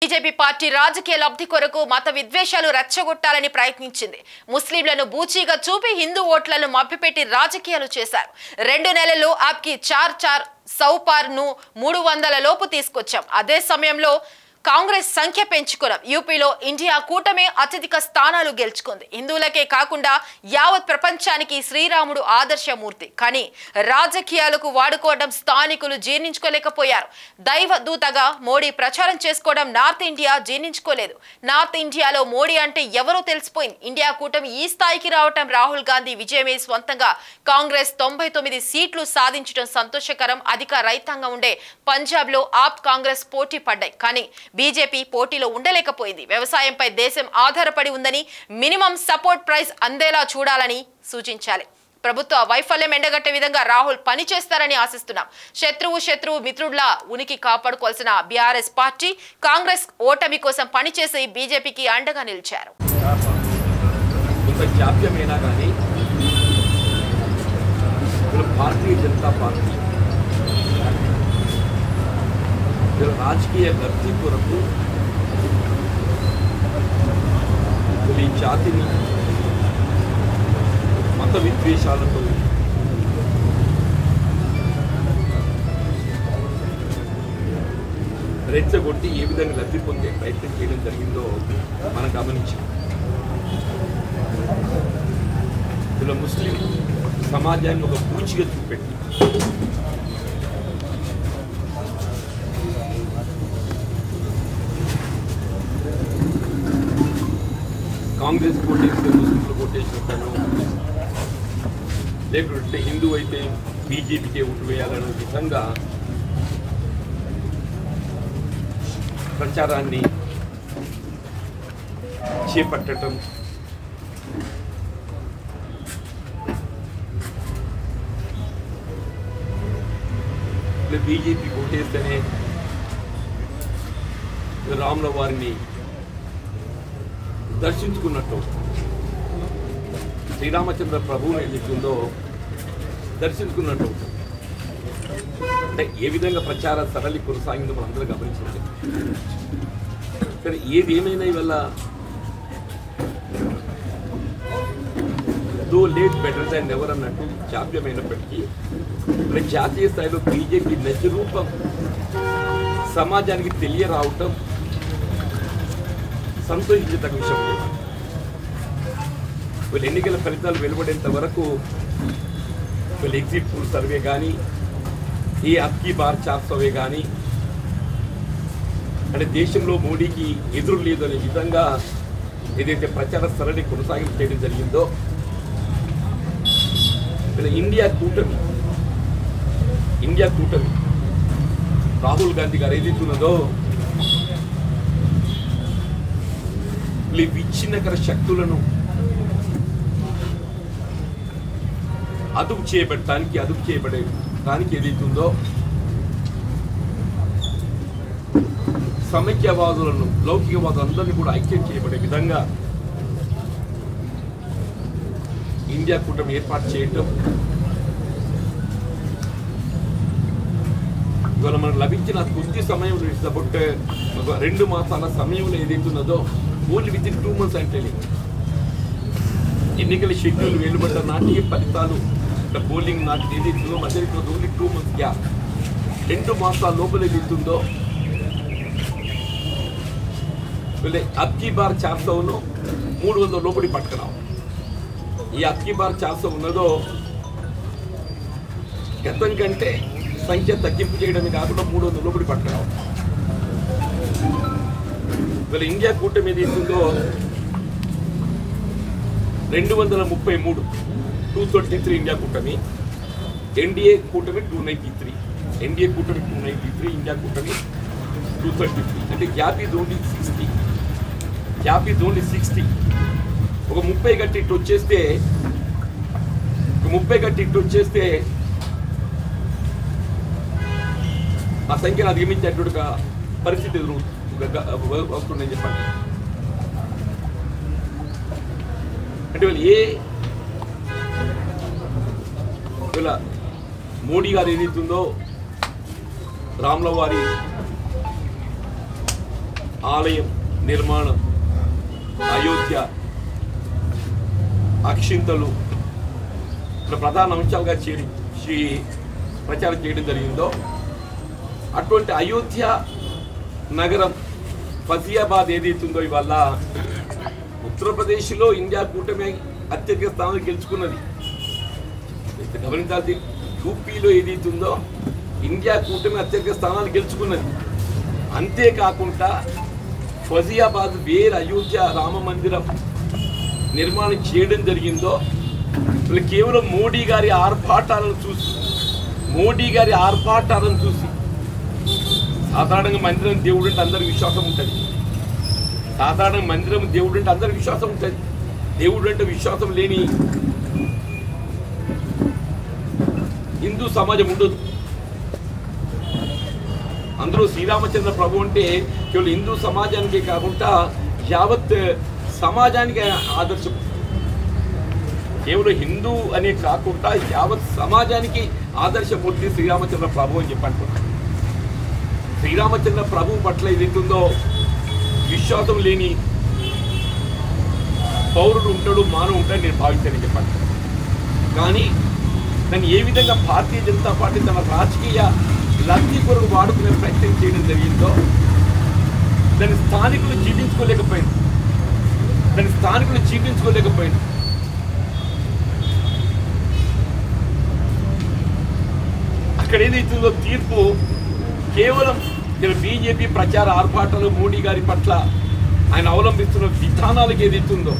BJP party రాజకీయ లబ్ధి కొరకు మత విద్వేషాలు రెచ్చగొట్టాలని ప్రయత్నించింది. ముస్లింలను బూచీగా చూపి హిందూ ఓట్లను మభ్యపెట్టి రాజకీయాలు చేశారు. 2 నెలల్లో ఆప్కి 4 సౌపార్ ను 300 లోపు తీసుకొచ్చాం. అదే సమయంలో కాంగ్రెస్ సంఖ్య పెంచుకున్నాం. యూపీలో ఇండియా కూటమి అత్యధిక స్థానాలు గెలుచుకుంది. హిందువులకే కాకుండా యావత్ ప్రపంచానికి శ్రీరాముడు ఆదర్శమూర్తి. కానీ రాజకీయాలకు వాడుకోవడం స్థానికులు జీర్ణించుకోలేకపోయారు. దైవ దూతగా మోడీ ప్రచారం చేసుకోవడం నార్త్ ఇండియా జీర్ణించుకోలేదు. నార్త్ ఇండియాలో మోడీ అంటే ఎవరో తెలిసిపోయింది. ఇండియా కూటమి ఈ స్థాయికి రావటం రాహుల్ గాంధీ విజయమే. స్వంతంగా కాంగ్రెస్ 99 సీట్లు సాధించడం సంతోషకరం. అధిక రైతాంగం ఉండే పంజాబ్ లో ఆప్ కాంగ్రెస్ పోటీ పడ్డాయి. కానీ బీజేపీ పోటీలో ఉండలేకపోయింది. వ్యవసాయంపై దేశం ఆధారపడి ఉందని మినిమం సపోర్ట్ ప్రైస్ అందేలా చూడాలని సూచించాలి. ప్రభుత్వ వైఫల్యం ఎండగట్టే విధంగా రాహుల్ పనిచేస్తారని ఆశిస్తున్నాం. శత్రువు మిత్రుడిలా ఉనికి కాపాడుకోవాల్సిన బీఆర్ఎస్ పార్టీ కాంగ్రెస్ ఓటమి కోసం పనిచేసి బీజేపీకి అండగా నిలిచారు. భారతీయ జనతా పార్టీ రాజకీయ లబ్ధి కొరకు ఈ జాతిని మత విద్వేషాలతో రెచ్చగొట్టి ఏ విధంగా లబ్ధి పొందే ప్రయత్నం చేయడం జరిగిందో మనం గమనించాం. ఇలా ముస్లిం సమాజాన్ని ఒక పూచిగా చూపెట్టి కాంగ్రెస్ కోటేస్తే ముస్లింలు కోటేసినట్టాను, లేకుంటే హిందూ అయితే బీజేపీకే ఓటు వేయాలనే విధంగా ప్రచారాన్ని చేపట్టడం బీజేపీ కోటేస్తేనే రాముల వారిని దర్శించుకున్నట్టు, శ్రీరామచంద్ర ప్రభువుని ఏదైతుందో దర్శించుకున్నట్టు. అంటే ఏ విధంగా ప్రచార సరళి కొనసాగిందో మనం అందరూ గమనించాలి. కానీ ఏది ఏమైనా ఇవల్ల దో లేట్ బెటర్ దాన్ నెవర్ అన్నట్టు జాప్యమైనప్పటికీ జాతీయ స్థాయిలో బీజేపీ నిజరూపం సమాజానికి తెలియరావటం సంతోషించదగ్గ విషయం. వీళ్ళ ఎన్నికల ఫలితాలు వెలువడేంత వరకు వీళ్ళ ఎగ్జిట్ పోల్ సర్వే కానీ ఈ అబ్కీ బార్ 400 కానీ అంటే దేశంలో మోడీకి ఎదురు లేదు అనే విధంగా ఏదైతే ప్రచార సరళి కొనసాగింపు చేయడం జరిగిందో, వీళ్ళ ఇండియా కూటమి రాహుల్ గాంధీ గారు ఏదైతే ఉన్నదో విచ్ఛిన్నకర శక్తులను అదుపు చేయబడటానికి ఏదైతుందో సమైక్యవాదులను లౌకికవాదులందరినీ కూడా ఐక్యం చేయబడే విధంగా ఇండియా కూటమి ఏర్పాటు చేయటం, ఇవాళ మనకు లభించిన కొద్ది సమయంలో ఇష్టపట్టే 2 మాసాల సమయంలో ఏదైతున్నదో ఓన్లీ విత్ ఇన్ 2 months అంటే ఎన్నికల షెడ్యూల్ వెలువడ్డ నాటికి ఫలితాలు పోలింగ్ నాటికి ఏదైతుందో మధ్యలో ఓన్లీ 2 months గ్యాప్, 2 మాసాల లోపల ఏదైతుందో వీళ్ళ అబ్కీ బార్ 400ను 300 లోపలి పట్టుకురావు. ఈ అబ్కీ బార్ 400 ఉన్నదో గతం కంటే సంఖ్య తగ్గింపు చేయడమే కాకుండా 300 లోపలి పట్టుకురావు. వీళ్ళ ఇండియా కూటమి ఏదైతుందో 233 233 ఇండియా కూటమి, ఎన్డీఏ కూటమి 293, ఇండియా కూటమి 233, అంటే గ్యాప్ ఈజ్ ఓన్లీ 60. ఒక 30 గట్టి ఇట్టు వచ్చేస్తే ఆ సంఖ్యను అధిగమించేటువంటి పరిస్థితి వస్తుందని చెప్పండి. అంటే వీళ్ళ మోడీ గారు ఏదైతుందో రాముల వారి ఆలయం నిర్మాణం, అయోధ్య, అక్షింతలు ప్రధాన అంశాలుగా ప్రచారం చేయడం జరిగిందో అటువంటి అయోధ్య నగరం ఫజియాబాద్ ఏదైతుందో ఇవాళ ఉత్తరప్రదేశ్లో ఇండియా కూటమి అత్యధిక స్థానాలు గెలుచుకున్నది. గమనించాల్సి యూపీలో ఏదైతుందో ఇండియా కూటమి అత్యధిక స్థానాలు గెలుచుకున్నది. అంతేకాకుండా ఫజియాబాద్ వేర్ అయోధ్య రామ మందిరం నిర్మాణం చేయడం జరిగిందో కేవలం మోడీ గారి ఆర్భాటాలను చూసి సాధారణంగా మందిరం దేవుడు అంటే అందరికి విశ్వాసం ఉంటుంది. దేవుడు అంటే విశ్వాసం లేని హిందూ సమాజం ఉండదు. అందులో శ్రీరామచంద్ర ప్రభు అంటే కేవలం హిందూ సమాజానికే కాకుండా యావత్ సమాజానికి ఆదర్శం. కేవలం హిందూ అనే కాకుండా యావత్ సమాజానికి ఆదర్శమూర్తి శ్రీరామచంద్ర ప్రభు అని చెప్పంటున్నాను. శ్రీరామచంద్ర ప్రభు పట్ల ఏదైతుందో విశ్వాసం లేని పౌరుడు ఉంటాడు, మానవుడు ఉంటాడు నేను భావించానని చెప్పండి. కానీ దాన్ని ఏ విధంగా భారతీయ జనతా పార్టీ తన రాజకీయ లబ్ధి కొరకు వాడుకునే ప్రయత్నం చేయడం జరిగిందో దాన్ని స్థానికులు జీర్ణించుకోలేకపోయింది. అక్కడ ఏదైతుందో తీర్పు కేవలం బీజేపీ ప్రచార ఆర్భాటాలు, మోడీ గారి పట్ల ఆయన అవలంబిస్తున్న విధానాలకు ఏదైతుందో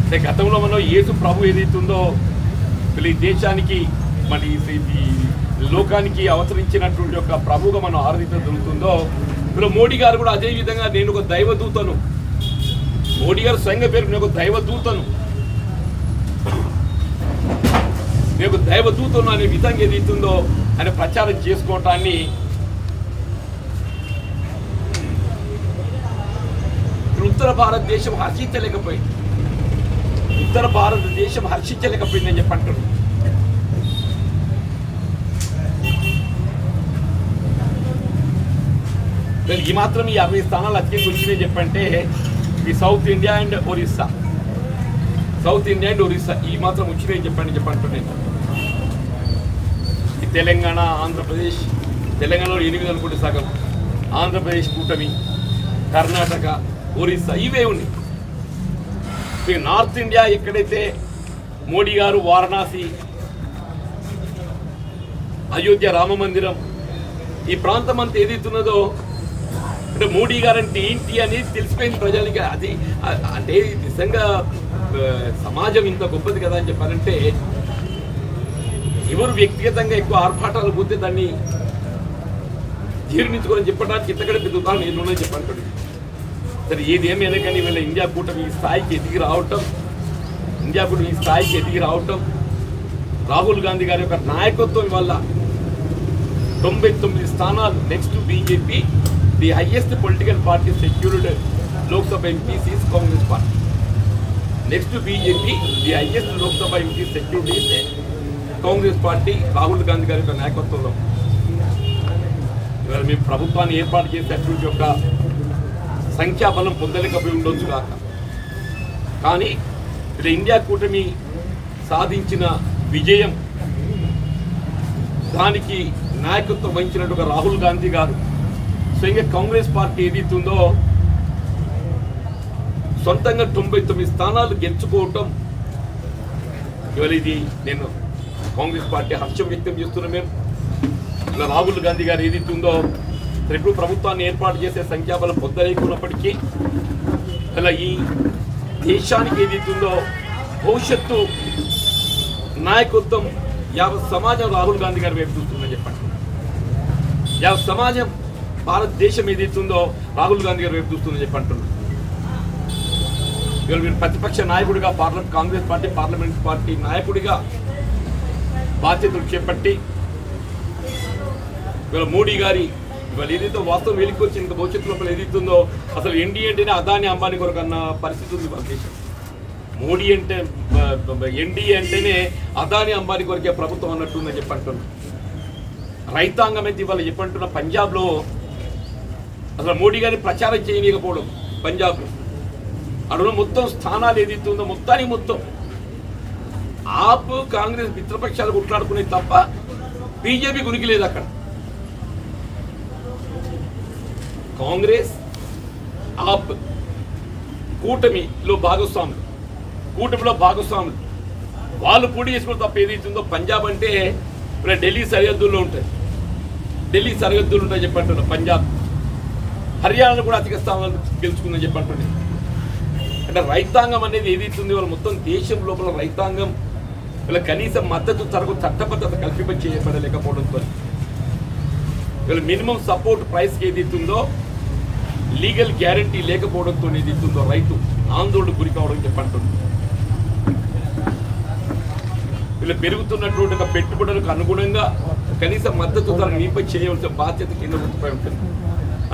అంటే గతంలో మనం యేసు ప్రభు ఏదైతుందో ఈ దేశానికి మరి ఈ లోకానికి అవతరించినటువంటి ఒక ప్రభువుగా మనం ఆరాధించడం జరుగుతుందో ఇప్పుడు మోడీ గారు కూడా అదే విధంగా నేను ఒక దైవదూతను, మోడీ గారు స్వయంగా పేరు నేను ఒక దైవదూతను అనే విధంగా ఏదైతుందో ఆయన ప్రచారం చేసుకోవటాన్ని ఉత్తర భారతదేశం హర్షించలేకపోయిందని చెప్పంటారు. ఈ మాత్రం ఈ 60 స్థానాలు అత్యంత వచ్చినాయి చెప్పంటే ఈ సౌత్ ఇండియా అండ్ ఒరిస్సా ఈ మాత్రం వచ్చినాయి చెప్పంటున్నాయి. ఈ తెలంగాణ, ఆంధ్రప్రదేశ్, తెలంగాణలో 8 అనుకుంటే సగం, ఆంధ్రప్రదేశ్ కూటమి, కర్ణాటక, ఒరిస్సా ఇవే ఉన్నాయి. నార్త్ ఇండియా ఎక్కడైతే మోడీ గారు వారణాసి, అయోధ్య రామ మందిరం ఈ ప్రాంతం అంతా ఏదైతున్నదో అంటే మోడీ గారు అంటే ఏంటి అనేది తెలిసిపోయింది ప్రజలకి. అది అంటే నిజంగా సమాజం ఇంత గొప్పది కదా అని చెప్పారంటే ఎవరు వ్యక్తిగతంగా ఎక్కువ ఆర్భాటాలు పోతే దాన్ని జీర్ణించుకోవాలని చెప్పడానికి ఇంతకంటే పెద్ద ఉదాహరణ నేను చెప్పంటాడు. సరే ఏదేమైనా కానీ వీళ్ళ ఇండియా కూటమి ఈ స్థాయికి ఎదిగి రావటం రాహుల్ గాంధీ గారి యొక్క నాయకత్వం వల్ల 99 స్థానాలు. Next BJP, the highest political party secured Lok Sabha MPs is Congress party. Next BJP, the highest Lok Sabha MP secured is Congress party Rahul Gandhi గారి యొక్క నాయకత్వంలో. ఇవాళ మేము ప్రభుత్వాన్ని ఏర్పాటు చేసేటువంటి యొక్క సంఖ్యాబలం పొందలేకపోయి ఉండొచ్చు కాక, కానీ ఇలా ఇండియా కూటమి సాధించిన విజయం దానికి నాయకత్వం వహించినట్టుగా రాహుల్ గాంధీ గారు స్వయంగా కాంగ్రెస్ పార్టీ ఏదైతుందో సొంతంగా 99 స్థానాలు గెలుచుకోవటం ఇవాళ ఇది నేను కాంగ్రెస్ పార్టీ హర్షం వ్యక్తం చేస్తున్నాం. మేము ఇలా రాహుల్ గాంధీ గారు ఏదైతుందో ఇప్పుడు ప్రభుత్వాన్ని ఏర్పాటు చేసే సంఖ్యాబలం పొందలేకున్నప్పటికీ అలా ఈ దేశానికి ఏదైతుందో భవిష్యత్తు నాయకత్వం యావత్ సమాజం రాహుల్ గాంధీ గారి వైపు చూస్తుందని చెప్పండి. యావత్ సమాజం భారతదేశం ఏదైతుందో రాహుల్ గాంధీ గారి వైపు చూస్తుందని చెప్పంటున్నారు. ఇవాళ మీరు ప్రతిపక్ష నాయకుడిగా కాంగ్రెస్ పార్టీ పార్లమెంట్ పార్టీ నాయకుడిగా బాధ్యతలు చేపట్టి ఇవాళ మోడీ గారి ఇవాళ ఏదైతే వాస్తవం వెలికొచ్చి ఇంకా భవిష్యత్తు లోపల ఏదైతుందో అసలు ఎన్డీఏ అంటేనే అదాని అంబానీ కొరకు అన్న పరిస్థితి ఉంది మన దేశం. మోడీ అంటే ఎన్డీఏ అంటేనే అదాని అంబానీ కొరకే ప్రభుత్వం అన్నట్టుందని చెప్పంటున్నాం. రైతాంగం అయితే ఇవాళ చెప్పంటున్న పంజాబ్లో అసలు మోడీ గారిని ప్రచారం చేయలేకపోవడం పంజాబ్లో అక్కడ మొత్తం స్థానాలు ఏదైతే ఉందో మొత్తానికి మొత్తం ఆప్ కాంగ్రెస్ మిత్రపక్షాలు కొట్లాడుకునే తప్ప బీజేపీ గురికి లేదు అక్కడ. కాంగ్రెస్ ఆప్ కూటమిలో భాగస్వాములు వాళ్ళు పోటీ చేసుకున్న తప్ప ఏదైతుందో పంజాబ్ అంటే ఇప్పుడు ఢిల్లీ సరిహద్దుల్లో ఉంటాయి చెప్పంటున్నారు. పంజాబ్ హర్యానాలో కూడా అధిక స్థానాలు గెలుచుకుందని చెప్పంటుంది. అంటే రైతాంగం అనేది ఏదైతుంది వాళ్ళు మొత్తం దేశం లోపల రైతాంగం వీళ్ళ కనీస మద్దతు తరకు చట్టబద్ధత కల్పింప చేయబడలేకపోవడంతో వీళ్ళ మినిమం సపోర్ట్ ప్రైస్కి ఏదైతుందో లీగల్ గ్యారంటీ లేకపోవడంతో ఏదైతుందో రైతు ఆందోళనకు గురి కావడం చెప్పంటుంది. వీళ్ళు పెరుగుతున్నటువంటి పెట్టుబడులకు అనుగుణంగా కనీస మద్దతు ధర నింప చేయవలసిన బాధ్యత కేంద్ర ప్రభుత్వంపై ఉంటుంది.